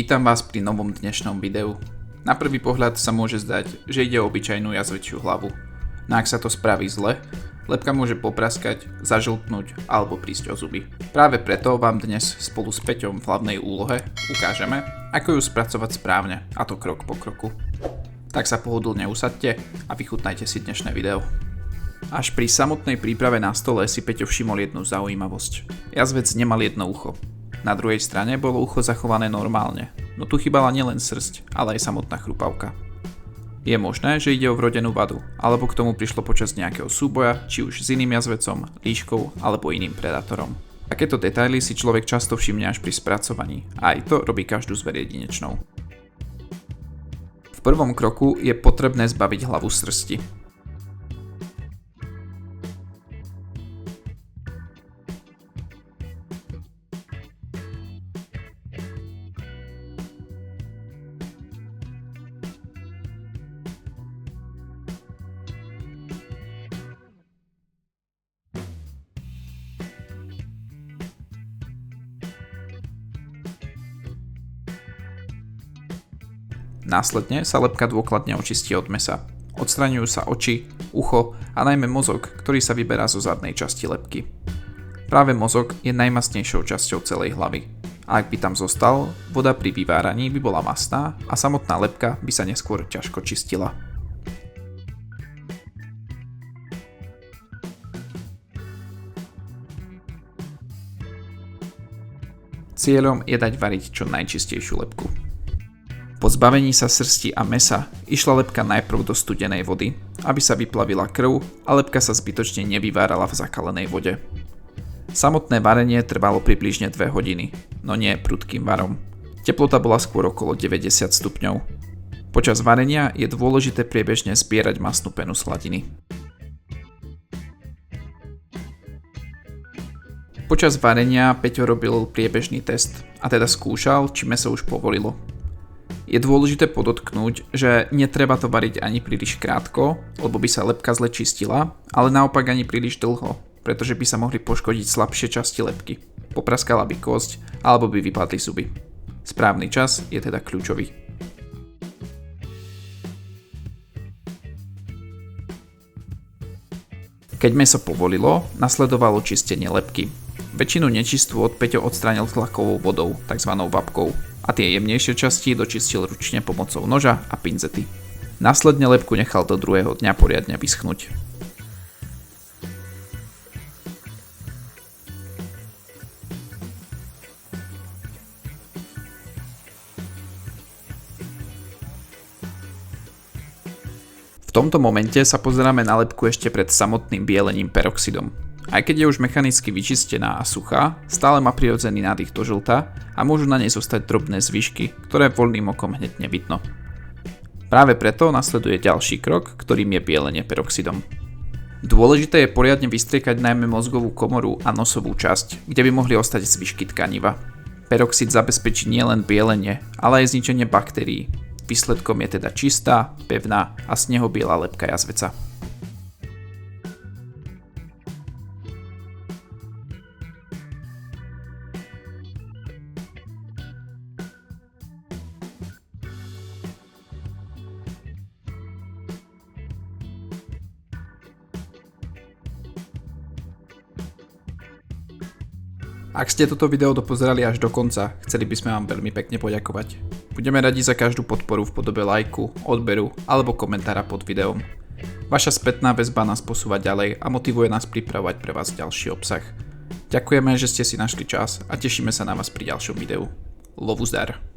Vítam vás pri novom dnešnom videu. Na prvý pohľad sa môže zdať, že ide o obyčajnú jazvečiu hlavu. No ak sa to spraví zle, lebka môže popraskať, zažltnúť alebo prísť o zuby. Práve preto vám dnes spolu s Peťom v hlavnej úlohe ukážeme, ako ju spracovať správne, a to krok po kroku. Tak sa pohodlne usaďte a vychutnajte si dnešné video. Až pri samotnej príprave na stole si Peťo všimol jednu zaujímavosť. Jazvec nemal jedno ucho. Na druhej strane bolo ucho zachované normálne, no tu chýbala nielen srsť, ale aj samotná chrupavka. Je možné, že ide o vrodenú vadu, alebo k tomu prišlo počas nejakého súboja, či už s iným jazvecom, líškou alebo iným predátorom. Takéto detaily si človek často všimne až pri spracovaní a aj to robí každú zver jedinečnou. V prvom kroku je potrebné zbaviť hlavu srsti. Následne sa lebka dôkladne očistí od mäsa. Odstraňujú sa oči, ucho a najmä mozog, ktorý sa vyberá zo zadnej časti lebky. Práve mozog je najmastnejšou časťou celej hlavy. A ak by tam zostal, voda pri vyváraní by bola mastná a samotná lebka by sa neskôr ťažko čistila. Cieľom je dať variť čo najčistejšiu lebku. Po zbavení sa srsti a mäsa išla lebka najprv do studenej vody, aby sa vyplavila krv a lebka sa zbytočne nevyvárala v zakalenej vode. Samotné varenie trvalo približne 2 hodiny, no nie prudkým varom. Teplota bola skôr okolo 90 stupňov. Počas varenia je dôležité priebežne zbierať mastnú penu z hladiny. Počas varenia Peťo robil priebežný test, a teda skúšal, či mäso už povolilo. Je dôležité podotknúť, že netreba to variť ani príliš krátko, lebo by sa lebka zle čistila, ale naopak ani príliš dlho, pretože by sa mohli poškodiť slabšie časti lebky. Popraskala by kosť alebo by vypadli zuby. Správny čas je teda kľúčový. Keď mäso povolilo, nasledovalo čistenie lebky. Väčšinu nečistôt Peťo odstránil tlakovou vodou, tzv. Vapkou, a tie jemnejšie časti dočistil ručne pomocou noža a pinzety. Následne lebku nechal do druhého dňa poriadne vyschnúť. V tomto momente sa pozeráme na lebku ešte pred samotným bielením peroxidom. Aj keď je už mechanicky vyčistená a suchá, stále má prirodzený nádych do žlta a môžu na nej zostať drobné zvyšky, ktoré voľným okom hneď nevidno. Práve preto nasleduje ďalší krok, ktorým je bielenie peroxidom. Dôležité je poriadne vystriekať najmä mozgovú komoru a nosovú časť, kde by mohli ostať zvyšky tkaniva. Peroxid zabezpečí nielen bielenie, ale aj zničenie baktérií. Výsledkom je teda čistá, pevná a snehobiela lebka jazveca. Ak ste toto video dopozerali až do konca, chceli by sme vám veľmi pekne poďakovať. Budeme radi za každú podporu v podobe lajku, odberu alebo komentára pod videom. Vaša spätná väzba nás posúva ďalej a motivuje nás pripravovať pre vás ďalší obsah. Ďakujeme, že ste si našli čas a tešíme sa na vás pri ďalšom videu. Lovu zdar!